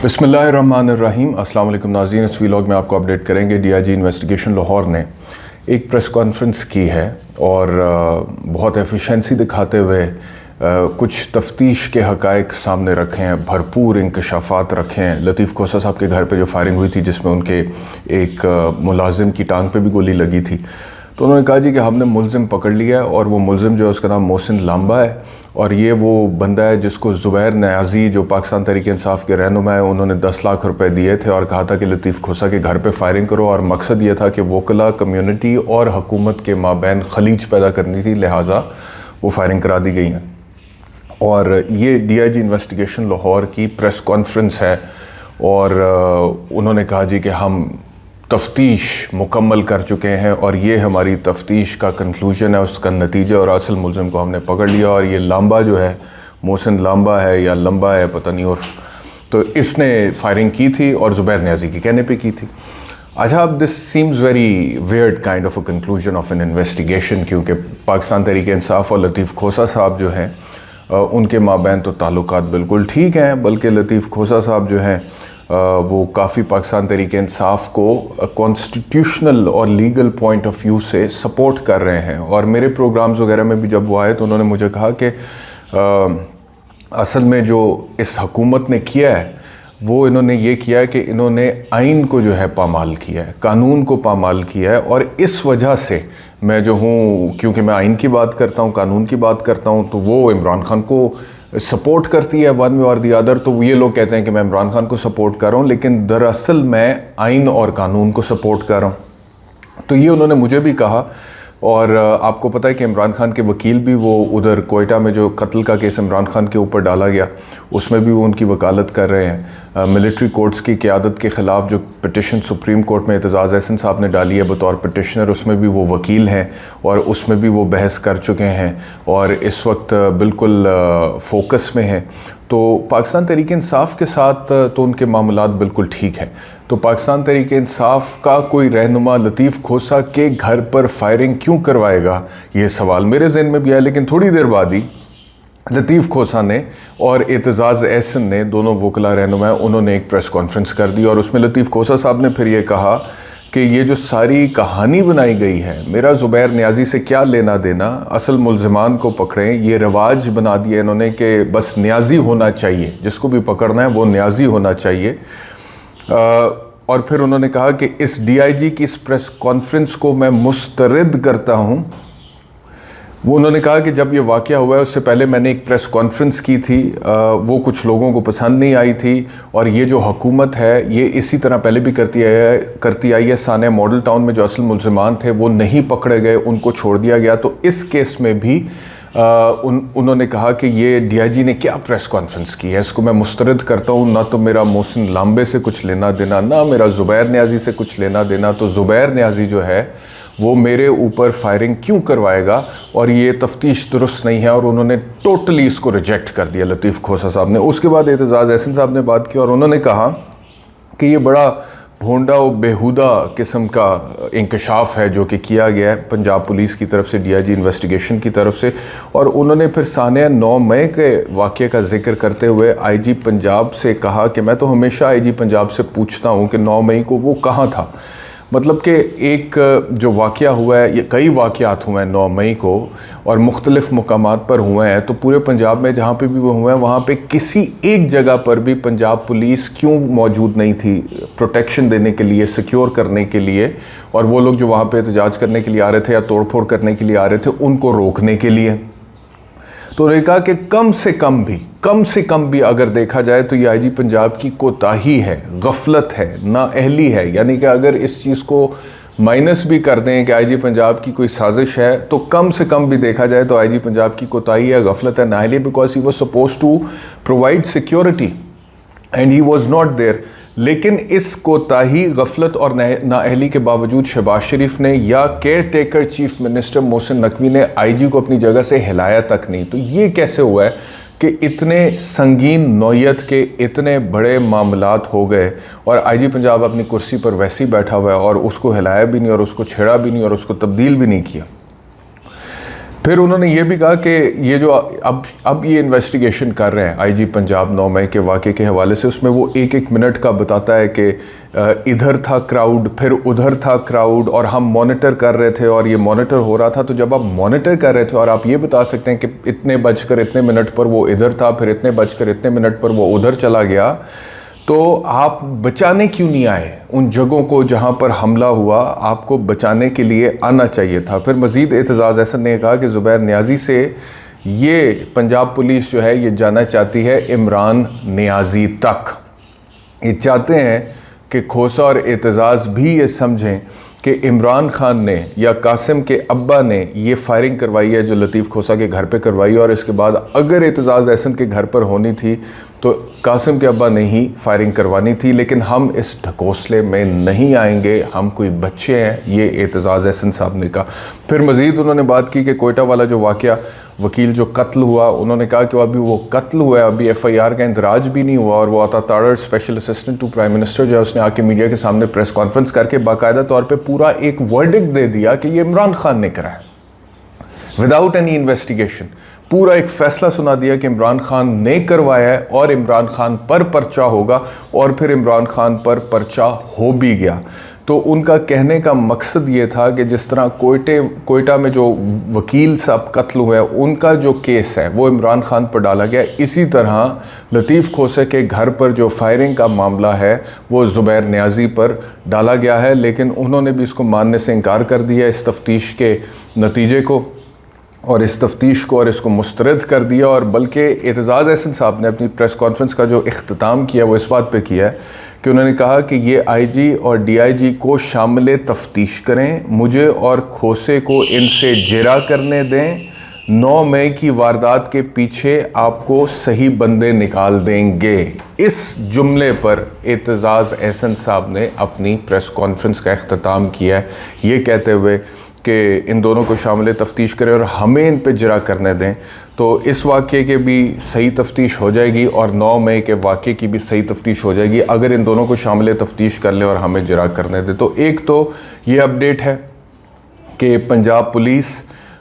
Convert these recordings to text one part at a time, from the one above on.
बिस्मिल्लाहिर्रहमानिर्रहीम। अस्सलाम वालेकुम नाज़रीन, इस व्लॉग में आपको अपडेट करेंगे। डीआईजी इन्वेस्टिगेशन लाहौर ने एक प्रेस कॉन्फ्रेंस की है और बहुत एफिशिएंसी दिखाते हुए कुछ तफ्तीश के हक़ाइक़ सामने रखे हैं, भरपूर इंकशाफात रखे हैं। लतीफ़ खोसा साहब के घर पे जो फायरिंग हुई थी जिसमें उनके एक मुलाजिम की टांग पे भी गोली लगी थी, तो उन्होंने कहा जी कि हमने मुलजिम पकड़ लिया है और वो मुलजिम जो है उसका नाम मोहसिन लांबा है और ये वो बंदा है जिसको ज़ुबैर नियाज़ी जो पाकिस्तान तहरीक-ए-इंसाफ़ के रहनुमा है, उन्होंने 10 लाख रुपए दिए थे और कहा था कि लतीफ़ खोसा के घर पे फायरिंग करो और मकसद ये था कि वकला कम्युनिटी और हुकूमत के माबैन खलीज पैदा करनी थी, लिहाजा वो फायरिंग करा दी गई हैं। और ये डीआईजी इन्वेस्टिगेशन लाहौर की प्रेस कॉन्फ्रेंस है और उन्होंने कहा जी कि हम तफ्तीश मुकम्मल कर चुके हैं और ये हमारी तफ्तीश का कंक्लूजन है, उसका नतीजा, और असल मुलजिम को हमने पकड़ लिया। और ये लांबा जो है, मोहसिन लांबा है या लंबा है पता नहीं, और तो इसने फायरिंग की थी और ज़ुबैर नियाज़ी के कहने पे की थी। अच्छा, अब this seems very weird kind of a conclusion of N investigation, क्योंकि पाकिस्तान तहरीक-ए-इंसाफ़ और लतीफ़ खोसा साहब जो हैं उनके माबैन तो ताल्लुकात बिल्कुल ठीक हैं, बल्कि लतीफ़ खोसा साहब जो हैं वो काफ़ी पाकिस्तान तहरीक-ए-इंसाफ़ को कॉन्स्टिट्यूशनल और लीगल पॉइंट ऑफ व्यू से सपोर्ट कर रहे हैं। और मेरे प्रोग्राम्स वगैरह में भी जब वो आए तो उन्होंने मुझे कहा कि असल में जो इस हुकूमत ने किया है वो इन्होंने ये किया है कि इन्होंने आइन को जो है पामाल किया है, कानून को पामाल किया है, और इस वजह से मैं जो हूँ, क्योंकि मैं आइन की बात करता हूँ, कानून की बात करता हूँ, तो वो इमरान खान को सपोर्ट करती है वन वे और दी अदर। तो ये लोग कहते हैं कि मैं इमरान खान को सपोर्ट कर रहा हूँ, लेकिन दरअसल मैं आइन और कानून को सपोर्ट कर रहा हूँ। तो ये उन्होंने मुझे भी कहा। और आपको पता है कि इमरान खान के वकील भी वो उधर कोयटा में जो कत्ल का केस इमरान खान के ऊपर डाला गया उसमें भी वो उनकी वकालत कर रहे हैं। मिलिट्री कोर्ट्स की क़यादत के ख़िलाफ़ जो पिटिशन सुप्रीम कोर्ट में एतजाज़ एहसन साहब ने डाली है बतौर पिटिशनर, उसमें भी वो वकील हैं और उसमें भी वो बहस कर चुके हैं और इस वक्त बिल्कुल फोकस में हैं। तो पाकिस्तान तहरीक-ए-इंसाफ़ के साथ तो उनके मामलात बिल्कुल ठीक हैं। तो पाकिस्तान तहरीक-ए-इंसाफ़ का कोई रहनुमा लतीफ़ खोसा के घर पर फायरिंग क्यों करवाएगा, ये सवाल मेरे ज़हन में भी आया। लेकिन थोड़ी देर बाद ही लतीफ़ खोसा ने और एतजाज़ एहसन ने, दोनों वकला रहनुमा, उन्होंने एक प्रेस कॉन्फ्रेंस कर दी और उसमें लतीफ़ खोसा साहब ने फिर ये कहा कि ये जो सारी कहानी बनाई गई है, मेरा ज़ुबैर नियाज़ी से क्या लेना देना, असल मुलज़िमान को पकड़ें, ये रिवाज बना दिया इन्होंने कि बस नियाज़ी होना चाहिए, जिसको भी पकड़ना है वो नियाज़ी होना चाहिए। और फिर उन्होंने कहा कि इस डीआईजी की इस प्रेस कॉन्फ्रेंस को मैं मुस्तरद करता हूँ। वो उन्होंने कहा कि जब ये वाक़या हुआ है उससे पहले मैंने एक प्रेस कॉन्फ्रेंस की थी, वो कुछ लोगों को पसंद नहीं आई थी, और ये जो हुकूमत है ये इसी तरह पहले भी करती आई है। सानिया मॉडल टाउन में जो असल मुलज़िमान थे वो नहीं पकड़े गए, उनको छोड़ दिया गया। तो इस केस में भी उन्होंने कहा कि ये डीआईजी ने क्या प्रेस कॉन्फ्रेंस की है, इसको मैं मुस्तरद करता हूँ। ना तो मेरा मोहसिन लांबे से कुछ लेना देना, ना मेरा ज़ुबैर नियाज़ी से कुछ लेना देना। तो ज़ुबैर नियाज़ी जो है वो मेरे ऊपर फायरिंग क्यों करवाएगा, और ये तफ्तीश दुरुस्त नहीं है। और उन्होंने टोटली इसको रिजेक्ट कर दिया लतीफ़ खोसा साहब ने। उसके बाद एतजाज़ एहसन साहब ने बात की और उन्होंने कहा कि ये बड़ा भोंडा और बेहुदा किस्म का इंकशाफ है जो कि किया गया है पंजाब पुलिस की तरफ से, डीआईजी इन्वेस्टिगेशन की तरफ से। और उन्होंने फिर सानिया 9 मई के वाक़े का जिक्र करते हुए आईजी पंजाब से कहा कि मैं तो हमेशा आईजी पंजाब से पूछता हूँ कि 9 मई को वो कहाँ था। मतलब कि एक जो वाक़या हुआ है, ये कई वाक़यात हुए हैं 9 मई को और मुख्तलिफ़ मकामात पर हुए हैं, तो पूरे पंजाब में जहाँ पे भी वो हुए हैं वहाँ पे किसी एक जगह पर भी पंजाब पुलिस क्यों मौजूद नहीं थी प्रोटेक्शन देने के लिए, सिक्योर करने के लिए, और वो लोग जो वहाँ पे एहतजाज करने के लिए आ रहे थे या तोड़फोड़ करने के लिए आ रहे थे उनको रोकने के लिए। तो उन्होंने कहा कि कम से कम भी अगर देखा जाए तो ये आईजी पंजाब की कोताही है, गफलत है, नाअहली है। यानी कि अगर इस चीज़ को माइनस भी कर दें कि आईजी पंजाब की कोई साजिश है, तो कम से कम भी देखा जाए तो आईजी पंजाब की कोताही है, गफलत है, नाअहली, because he was supposed to provide security and he was not there. लेकिन इस कोताही, गफलत और नाअहली के बावजूद शहबाज शरीफ ने या care taker chief minister Mohsin Naqvi ने आईजी को अपनी जगह से हिलाया तक नहीं। तो ये कैसे हुआ है कि इतने संगीन नौयत के इतने बड़े मामलात हो गए और आईजी पंजाब अपनी कुर्सी पर वैसे ही बैठा हुआ है और उसको हिलाया भी नहीं और उसको छेड़ा भी नहीं और उसको तब्दील भी नहीं किया। फिर उन्होंने ये भी कहा कि ये जो अब ये इन्वेस्टिगेशन कर रहे हैं आईजी पंजाब 9 मई के वाक़े के हवाले से, उसमें वो एक एक मिनट का बताता है कि इधर था क्राउड, फिर उधर था क्राउड, और हम मॉनिटर कर रहे थे और ये मॉनिटर हो रहा था। तो जब आप मॉनिटर कर रहे थे और आप ये बता सकते हैं कि इतने बजकर इतने मिनट पर वो इधर था, फिर इतने बजकर इतने मिनट पर वो उधर चला गया, तो आप बचाने क्यों नहीं आए उन जगहों को जहां पर हमला हुआ? आपको बचाने के लिए आना चाहिए था। फिर मज़ीद एतजाज़ अहसन ने कहा कि ज़ुबैर नियाज़ी से ये पंजाब पुलिस जो है ये जाना चाहती है इमरान नियाज़ी तक। ये चाहते हैं कि खोसा और एतजाज़ भी ये समझें कि इमरान खान ने या कासिम के अब्बा ने ये फायरिंग करवाई है जो लतीफ़ खोसा के घर पे करवाई, और इसके बाद अगर एतजाज़ अहसन के घर पर होनी थी तो कासिम के अब्बा ने ही फायरिंग करवानी थी। लेकिन हम इस ढकोसले में नहीं आएंगे, हम कोई बच्चे हैं, ये एतजाज़ अहसन साहब ने कहा। फिर मज़ीद उन्होंने बात की कि कोयटा वाला जो वाक़या, वकील जो कत्ल हुआ, उन्होंने कहा कि अभी वो कत्ल हुआ है, अभी FIR का इंदराज भी नहीं हुआ, और वो Atta Tarar special assistant to prime minister जो है उसने आके मीडिया के सामने प्रेस कॉन्फ्रेंस करके बाकायदा तौर पे पूरा एक वर्डिक्ट दे दिया कि ये इमरान खान ने करा है विदाउट एनी इन्वेस्टिगेशन। पूरा एक फैसला सुना दिया कि इमरान खान ने करवाया है और इमरान खान पर पर्चा होगा, और फिर इमरान खान पर पर्चा हो भी गया। तो उनका कहने का मकसद ये था कि जिस तरह कोयटा में जो वकील साहब कत्ल हुए उनका जो केस है वो इमरान खान पर डाला गया, इसी तरह लतीफ़ खोसे के घर पर जो फायरिंग का मामला है वो ज़ुबैर नियाज़ी पर डाला गया है। लेकिन उन्होंने भी इसको मानने से इनकार कर दिया इस तफ्तीश के नतीजे को, और इस तफ्तीश को, और इसको मुस्तरद कर दिया। और बल्कि एतजाज़ अहसन साहब ने अपनी प्रेस कॉन्फ्रेंस का जो इख्तिताम किया वो इस बात पे किया है कि उन्होंने कहा कि ये IG और DIG को शामिल तफ्तीश करें, मुझे और खोसे को इनसे जिरा करने दें, 9 मई की वारदात के पीछे आपको सही बंदे निकाल देंगे। इस जुमले पर एतजाज़ अहसन साहब ने अपनी प्रेस कॉन्फ्रेंस का इख्तिताम किया है, ये कहते हुए कि इन दोनों को शामिल तफ्तीश करें और हमें इन पे जिरा करने दें। तो इस वाक़े के भी सही तफ्तीश हो जाएगी और 9 मई के वाक़े की भी सही तफ्तीश हो जाएगी अगर इन दोनों को शामिल तफ्तीश कर ले और हमें जिरा करने दें। तो एक तो ये अपडेट है कि पंजाब पुलिस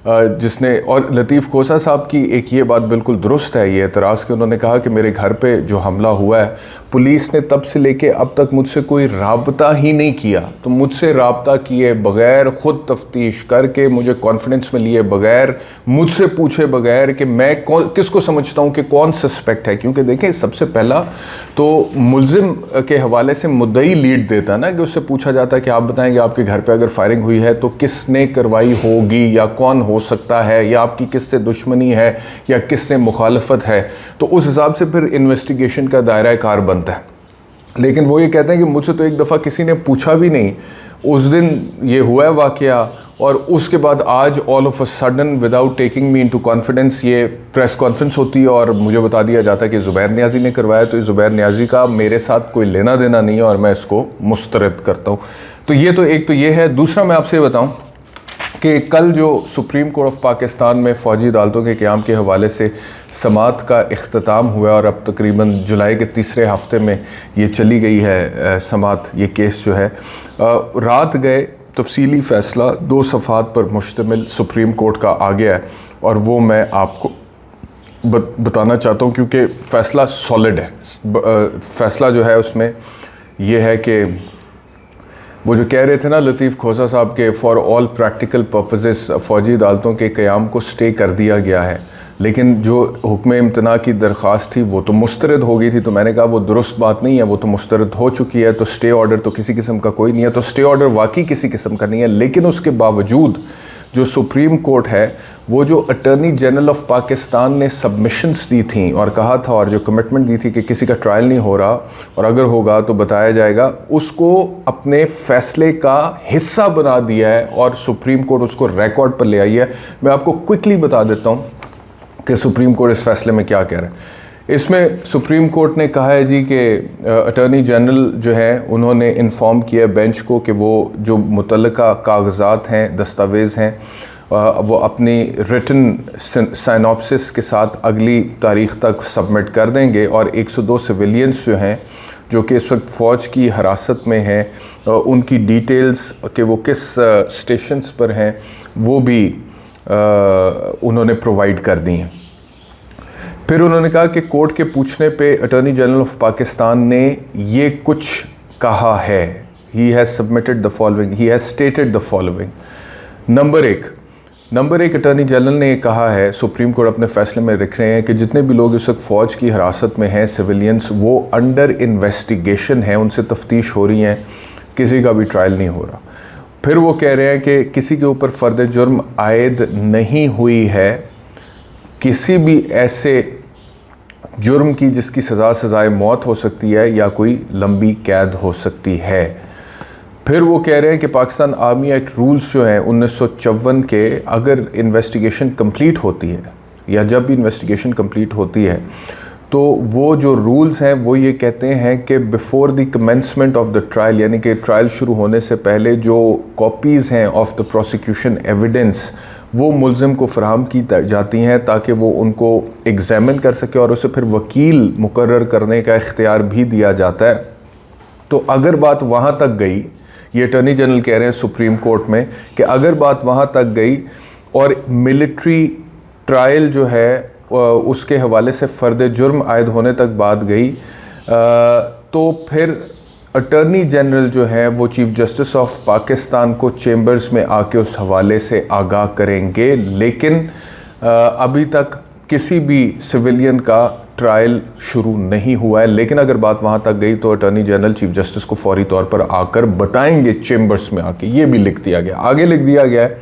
जिसने, और लतीफ़ खोसा साहब की एक ये बात बिल्कुल दुरुस्त है, ये एतराज़ कि उन्होंने कहा कि मेरे घर पे जो हमला हुआ है पुलिस ने तब से लेके अब तक मुझसे कोई राबता ही नहीं किया। तो मुझसे राबता किए बग़ैर, ख़ुद तफ्तीश करके, मुझे कॉन्फिडेंस में लिए बग़ैर, मुझसे पूछे बग़ैर कि मैं किसको समझता हूँ कि कौन सस्पेक्ट है। क्योंकि देखें, सबसे पहला तो मुल्ज़िम के हवाले से मुद्दई लीड देता ना, कि उससे पूछा जाता है कि आप बताएंगे आपके घर पे अगर फायरिंग हुई है तो किसने करवाई होगी या कौन हो सकता है, या आपकी किससे दुश्मनी है या किससे मुखालफत है। तो उस हिसाब से फिर इन्वेस्टिगेशन का दायरा कार बनता है। लेकिन वो ये कहते हैं कि मुझसे तो एक दफ़ा किसी ने पूछा भी नहीं, उस दिन ये हुआ है वाक़या, और उसके बाद आज all of a sudden without taking me into confidence ये प्रेस कॉन्फ्रेंस होती है और मुझे बता दिया जाता है कि ज़ुबैर नियाज़ी ने करवाया। तो ज़ुबैर नियाज़ी का मेरे साथ कोई लेना देना नहीं है और मैं इसको मुस्तरद करता हूँ। तो ये तो एक तो ये है। दूसरा मैं आपसे बताऊँ कि कल जो सुप्रीम कोर्ट ऑफ पाकिस्तान में फ़ौजी अदालतों के क़याम के हवाले से समात का इख्तिताम हुआ और अब तकरीबन जुलाई के तीसरे हफ्ते में ये चली गई है समात, ये केस जो है। रात गए तफसीली फ़ैसला 2 सफ़ात पर मुश्तमिल सुप्रीम कोर्ट का आ गया है और वो मैं आपको बताना चाहता हूँ क्योंकि फ़ैसला सॉलिड है। फ़ैसला जो है उसमें ये है कि वो जो कह रहे थे ना लतीफ़ खोसा साहब के फॉर ऑल प्रैक्टिकल पर्पसेस फ़ौजी अदालतों के क़याम को स्टे कर दिया गया है, लेकिन जो हुक्म इम्तना की दरख्वास्त थी वो तो मुस्तरद हो गई थी। तो मैंने कहा वो दुरुस्त बात नहीं है, वो तो मुस्तरद हो चुकी है, तो स्टे ऑर्डर तो किसी किस्म का कोई नहीं है। तो स्टे ऑर्डर वाकई किसी किस्म का नहीं है, लेकिन उसके बावजूद जो सुप्रीम कोर्ट है वो जो अटॉर्नी जनरल ऑफ पाकिस्तान ने सबमिशंस दी थी और कहा था और जो कमिटमेंट दी थी कि किसी का ट्रायल नहीं हो रहा और अगर होगा तो बताया जाएगा, उसको अपने फ़ैसले का हिस्सा बना दिया है और सुप्रीम कोर्ट उसको रिकॉर्ड पर ले आई है। मैं आपको क्विकली बता देता हूँ कि सुप्रीम कोर्ट इस फैसले में क्या कह रहा है। इसमें सुप्रीम कोर्ट ने कहा है जी कि अटॉर्नी जनरल जो है उन्होंने इन्फॉर्म किया बेंच को कि वो जो मुतल्लिका कागज़ात हैं, दस्तावेज़ हैं, वो अपनी रिटन साइनॉप्सिस के साथ अगली तारीख़ तक सबमिट कर देंगे और 102 सिविलियंस जो हैं जो कि इस वक्त फ़ौज की हिरासत में हैं उनकी डिटेल्स कि वो किस स्टेशंस पर हैं वो भी उन्होंने प्रोवाइड कर दी हैं। फिर उन्होंने कहा कि कोर्ट के पूछने पे अटॉर्नी जनरल ऑफ पाकिस्तान ने ये कुछ कहा है। He has submitted the following, he has stated the following. Number एक अटॉर्नी जनरल ने कहा है, सुप्रीम कोर्ट अपने फैसले में लिख रहे हैं कि जितने भी लोग इस वक्त फ़ौज की हिरासत में हैं सिविलियंस, वो अंडर इन्वेस्टिगेशन हैं, उनसे तफ्तीश हो रही हैं, किसी का भी ट्रायल नहीं हो रहा। फिर वो कह रहे हैं कि किसी के ऊपर फ़र्द जुर्म आयद नहीं हुई है, किसी भी ऐसे जुर्म की जिसकी सज़ाए मौत हो सकती है या कोई लंबी कैद हो सकती है। फिर वो कह रहे हैं कि पाकिस्तान आर्मी एक्ट रूल्स जो हैं 1954 के, अगर इन्वेस्टिगेशन कंप्लीट होती है या जब भी इन्वेस्टिगेशन कंप्लीट होती है तो वो जो रूल्स हैं वो ये कहते हैं कि before the commencement of the trial, यानी कि ट्रायल शुरू होने से पहले जो कॉपीज़ हैं ऑफ द प्रोसिक्यूशन एविडेंस वो मुल्ज़िम को फ़राहम की जाती हैं ताकि वो उनको एग्ज़ामिन कर सके और उसे फिर वकील मुकर्रर करने का इख्तियार भी दिया जाता है। तो अगर बात वहाँ तक गई, ये अटॉर्नी जनरल कह रहे हैं सुप्रीम कोर्ट में कि अगर बात वहाँ तक गई और मिलिट्री ट्रायल जो है उसके हवाले से फ़र्द जुर्म आयद होने तक बात गई, तो फिर अटॉर्नी जनरल जो है वो चीफ़ जस्टिस ऑफ पाकिस्तान को चेंबर्स में आके उस हवाले से आगाह करेंगे। लेकिन अभी तक किसी भी सिविलियन का ट्रायल शुरू नहीं हुआ है। लेकिन अगर बात वहाँ तक गई तो अटॉर्नी जनरल चीफ जस्टिस को फौरी तौर पर आकर बताएंगे चेंबर्स में आके। ये भी लिख दिया गया, आगे लिख दिया गया है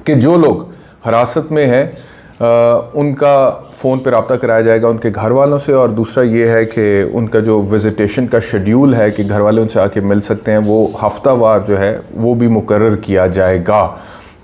कि जो लोग हिरासत में हैं उनका फ़ोन पर रब्ता कराया जाएगा उनके घर वालों से, और दूसरा ये है कि उनका जो विज़िटेशन का शेड्यूल है कि घर वाले उनसे आके मिल सकते हैं वो हफ्तावार जो है वो भी मुकर्रर किया जाएगा।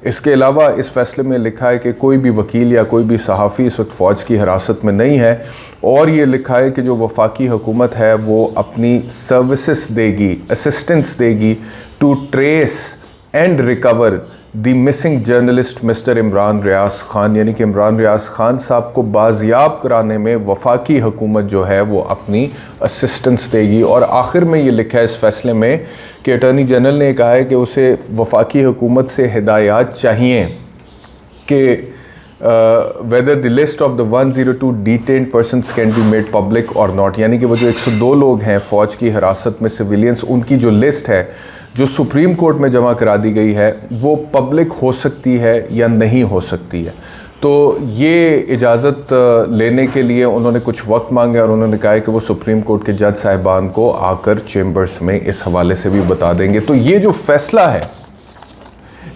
इसके अलावा इस फैसले में लिखा है कि कोई भी वकील या कोई भी सहाफ़ी इस वक्त फ़ौज की हिरासत में नहीं है, और ये लिखा है कि जो वफाकी हुकूमत है वो अपनी सर्विसेज देगी, असिस्टेंस देगी to trace and recover the missing journalist mister Imran Riaz Khan, यानी कि इमरान रियाज ख़ान साहब को बाजियाब कराने में वफाकी हुकूमत जो है वो अपनी असिस्टेंस देगी। और आखिर में ये लिखा है इस फैसले में कि अटॉर्नी जनरल ने कहा है कि उसे वफाकी हुकूमत से हिदायत चाहिए कि whether the list of the 102 detained persons can be made public और नॉट, यानी कि वो जो 102 लोग हैं फ़ौज की हिरासत में सिविलियंस, उनकी जो लिस्ट है जो सुप्रीम कोर्ट में जमा करा दी गई है वो पब्लिक हो सकती है या नहीं हो सकती है। तो ये इजाज़त लेने के लिए उन्होंने कुछ वक्त मांगा और उन्होंने कहा है कि वो सुप्रीम कोर्ट के जज साहिबान को आकर चेंबर्स में इस हवाले से भी बता देंगे। तो ये जो फ़ैसला है,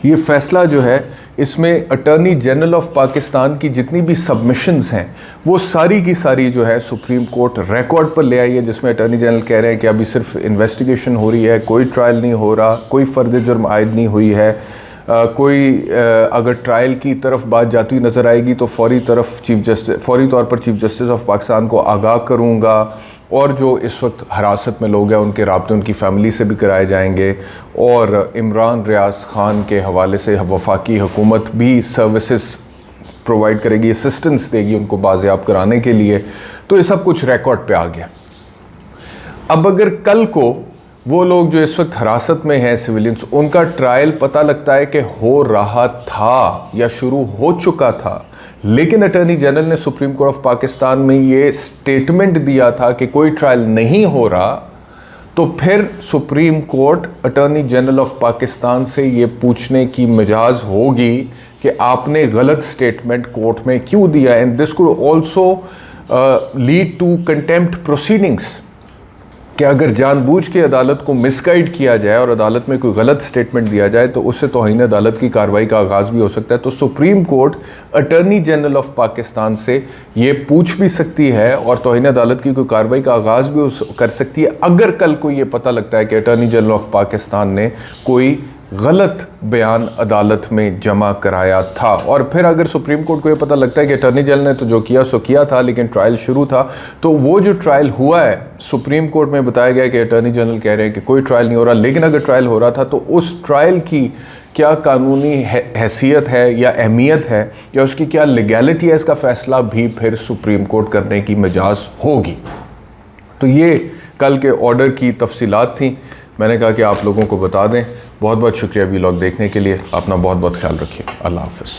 ये फ़ैसला जो है इसमें अटॉर्नी जनरल ऑफ पाकिस्तान की जितनी भी सबमिशंस हैं वो सारी की सारी जो है सुप्रीम कोर्ट रिकॉर्ड पर ले आई है, जिसमें अटॉर्नी जनरल कह रहे हैं कि अभी सिर्फ इन्वेस्टिगेशन हो रही है, कोई ट्रायल नहीं हो रहा, कोई फ़र्द जुर्म आयद नहीं हुई है, अगर ट्रायल की तरफ बात जाती हुई नज़र आएगी तो फौरी तौर पर चीफ जस्टिस ऑफ पाकिस्तान को आगाह करूँगा, और जो इस वक्त हिरासत में लोग हैं उनके राब्ते उनकी फ़ैमिली से भी कराए जाएंगे, और इमरान रियाज ख़ान के हवाले से वफाकी हुकूमत भी सर्विसेज प्रोवाइड करेगी, असिस्टेंस देगी उनको बाज़ियाब कराने के लिए। तो ये सब कुछ रिकॉर्ड पे आ गया। अब अगर कल को वो लोग जो इस वक्त हिरासत में हैं सिविलियंस, उनका ट्रायल पता लगता है कि हो रहा था या शुरू हो चुका था, लेकिन अटॉर्नी जनरल ने सुप्रीम कोर्ट ऑफ पाकिस्तान में ये स्टेटमेंट दिया था कि कोई ट्रायल नहीं हो रहा, तो फिर supreme court attorney general of Pakistan से ये पूछने की मिजाज होगी कि आपने गलत स्टेटमेंट कोर्ट में क्यों दिया। And this could also lead to contempt proceedings, कि अगर जानबूझ के अदालत को मिसगाइड किया जाए और अदालत में कोई गलत स्टेटमेंट दिया जाए तो उससे तौहीन अदालत की कार्रवाई का आगाज़ भी हो सकता है। तो supreme court attorney general of Pakistan से ये पूछ भी सकती है और तौहीन अदालत की कोई कार्रवाई का आगाज़ भी कर सकती है अगर कल को ये पता लगता है कि अटॉर्नी जनरल ऑफ पाकिस्तान ने कोई गलत बयान अदालत में जमा कराया था। और फिर अगर सुप्रीम कोर्ट को ये पता लगता है कि अटॉर्नी जनरल ने तो जो किया सो किया था, लेकिन ट्रायल शुरू था, तो वो जो ट्रायल हुआ है सुप्रीम कोर्ट में बताया गया कि अटॉर्नी जनरल कह रहे हैं कि कोई ट्रायल नहीं हो रहा, लेकिन अगर ट्रायल हो रहा था तो उस ट्रायल की क्या कानूनी हैसियत है या अहमियत है या उसकी क्या लीगैलिटी है, इसका फ़ैसला भी फिर सुप्रीम कोर्ट करने की मिजाज होगी। तो ये कल के ऑर्डर की तफसीलात थी, मैंने कहा कि आप लोगों को बता दें। बहुत बहुत शुक्रिया वीलॉग देखने के लिए, अपना बहुत बहुत ख्याल रखिए। अल्लाह हाफ़िज़।